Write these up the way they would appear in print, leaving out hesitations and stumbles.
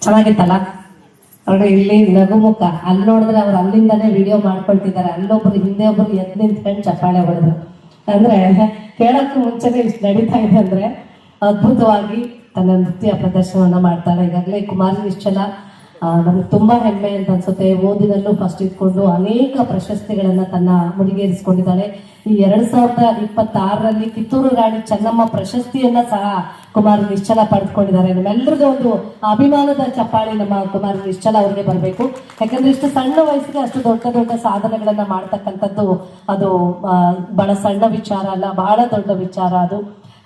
ಚೆನ್ನಾಗಿತ್ತಲ್ಲ ಅವ್ರಿಗೆ ಇಲ್ಲಿ ನಗುಮುಖ. ಅಲ್ಲಿ ನೋಡಿದ್ರೆ ಅವ್ರು ಅಲ್ಲಿಂದಾನೇ ವಿಡಿಯೋ ಮಾಡ್ಕೊಳ್ತಿದ್ದಾರೆ, ಅಲ್ಲೊಬ್ರು ಹಿಂದೆ ಒಬ್ರು ಎದ್ದು ನಿಂತ್ಕೊಂಡು ಚಪ್ಪಾಳೆ ಹೊಡೆದ್ರು. ಅಂದ್ರೆ ಕೇಳೋಕ್ಕೂ ಮುಂಚೆನೆ ಇಷ್ಟು ನಡೀತಾ ಇದೆ ಅಂದ್ರೆ ಅದ್ಭುತವಾಗಿ ತನ್ನ ನೃತ್ಯ ಪ್ರದರ್ಶನವನ್ನ ಮಾಡ್ತಾಳೆ. ಈಗಾಗಲೇ ಕುಮಾರಿ ನಿಶ್ಚಲ ನಮ್ಗೆ ತುಂಬಾ ಹೆಮ್ಮೆ ಅಂತ ಅನ್ಸುತ್ತೆ. ಓದಿನಲ್ಲೂ ಫಸ್ಟ್ ಇಟ್ಕೊಂಡು ಅನೇಕ ಪ್ರಶಸ್ತಿಗಳನ್ನ ತನ್ನ ಮುಡಿಗೇರಿಸಿಕೊಂಡಿದ್ದಾಳೆ. ಈ 2026ರಲ್ಲಿ ಕಿತ್ತೂರು ರಾಣಿ ಚೆನ್ನಮ್ಮ ಪ್ರಶಸ್ತಿಯನ್ನ ಸಹ ಕುಮಾರಿ ನಿಶ್ಚಲ ಪಡೆದುಕೊಂಡಿದ್ದಾರೆ. ನಮ್ಮೆಲ್ಲರಿಗೂ ಒಂದು ಅಭಿಮಾನದ ಚಪ್ಪಾಳಿ ನಮ್ಮ ಕುಮಾರಿ ನಿಶ್ಚಲ ಅವ್ರಿಗೆ ಬರಬೇಕು. ಯಾಕಂದ್ರೆ ಇಷ್ಟು ಸಣ್ಣ ವಯಸ್ಸಿಗೆ ಅಷ್ಟು ದೊಡ್ಡ ದೊಡ್ಡ ಸಾಧನೆಗಳನ್ನ ಮಾಡ್ತಕ್ಕಂಥದ್ದು ಅದು ಬಹಳ ಸಣ್ಣ ವಿಚಾರ ಅಲ್ಲ, ಬಹಳ ದೊಡ್ಡ ವಿಚಾರ ಅದು.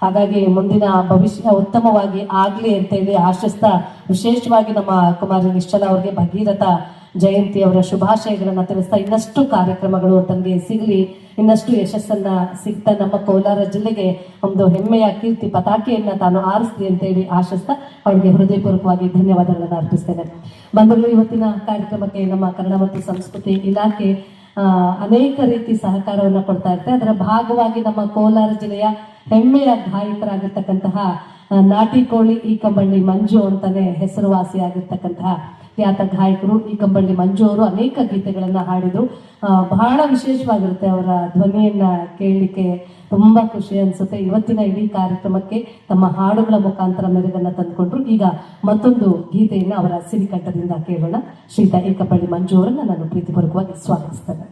ಹಾಗಾಗಿ ಮುಂದಿನ ಭವಿಷ್ಯ ಉತ್ತಮವಾಗಿ ಆಗ್ಲಿ ಅಂತೇಳಿ ಆಶಿಸ್ತಾ, ವಿಶೇಷವಾಗಿ ನಮ್ಮ ಕುಮಾರಿ ನಿಶ್ಚಲ ಅವರಿಗೆ ಭಗೀರಥ ಜಯಂತಿ ಅವರ ಶುಭಾಶಯಗಳನ್ನ ತಿಳಿಸ್ತಾ, ಇನ್ನಷ್ಟು ಕಾರ್ಯಕ್ರಮಗಳು ತನಗೆ ಸಿಗಲಿ, ಇನ್ನಷ್ಟು ಯಶಸ್ಸನ್ನ ಸಿಗ್ತಾ ನಮ್ಮ ಕೋಲಾರ ಜಿಲ್ಲೆಗೆ ಒಂದು ಹೆಮ್ಮೆಯ ಕೀರ್ತಿ ಪತಾಕೆಯನ್ನ ತಾನು ಆರಿಸ್ಲಿ ಅಂತೇಳಿ ಆಶಿಸ್ತಾ ಅವರಿಗೆ ಹೃದಯಪೂರ್ವಕವಾಗಿ ಧನ್ಯವಾದಗಳನ್ನ ಅರ್ಪಿಸ್ತೇನೆ. ಬಂಧುಗಳು, ಇವತ್ತಿನ ಕಾರ್ಯಕ್ರಮಕ್ಕೆ ನಮ್ಮ ಕನ್ನಡ ಮತ್ತು ಸಂಸ್ಕೃತಿ ಇಲಾಖೆ ಅನೇಕ ರೀತಿ ಸಹಕಾರವನ್ನ ಕೊಡ್ತಾ ಇರುತ್ತೆ. ಅದರ ಭಾಗವಾಗಿ ನಮ್ಮ ಕೋಲಾರ ಜಿಲ್ಲೆಯ ಹೆಮ್ಮೆಯ ಗಾಯಕರಾಗಿರ್ತಕ್ಕಂತಹ ನಾಟಿ ಕೋಳಿ ಈ ಕಂಬಳ್ಳಿ ಮಂಜು ಅಂತಾನೆ ಹೆಸರುವಾಸಿಯಾಗಿರ್ತಕ್ಕಂತಹ ಖ್ಯಾತ ಗಾಯಕರು ಈ ಕಂಬಳ್ಳಿ ಮಂಜು ಅವರು ಅನೇಕ ಗೀತೆಗಳನ್ನ ಹಾಡಿದ್ರು. ಬಹಳ ವಿಶೇಷವಾಗಿರುತ್ತೆ ಅವರ ಧ್ವನಿಯನ್ನ ಕೇಳಲಿಕ್ಕೆ, ತುಂಬಾ ಖುಷಿ ಅನ್ಸುತ್ತೆ. ಇವತ್ತಿನ ಇಡೀ ಕಾರ್ಯಕ್ರಮಕ್ಕೆ ತಮ್ಮ ಹಾಡುಗಳ ಮುಖಾಂತರ ಮೆರುಗನ್ನ ತಂದುಕೊಂಡ್ರು. ಈಗ ಮತ್ತೊಂದು ಗೀತೆಯನ್ನ ಅವರ ಸಿರಿಕಂಠದಿಂದ ಕೇಳೋಣ. ಶ್ರೀಯುತ ಈ ಕಂಬಳ್ಳಿ ಮಂಜು ಅವರನ್ನ ನಾನು ಪ್ರೀತಿಪೂರ್ವಕವಾಗಿ ಸ್ವಾಗತಿಸ್ತೇನೆ.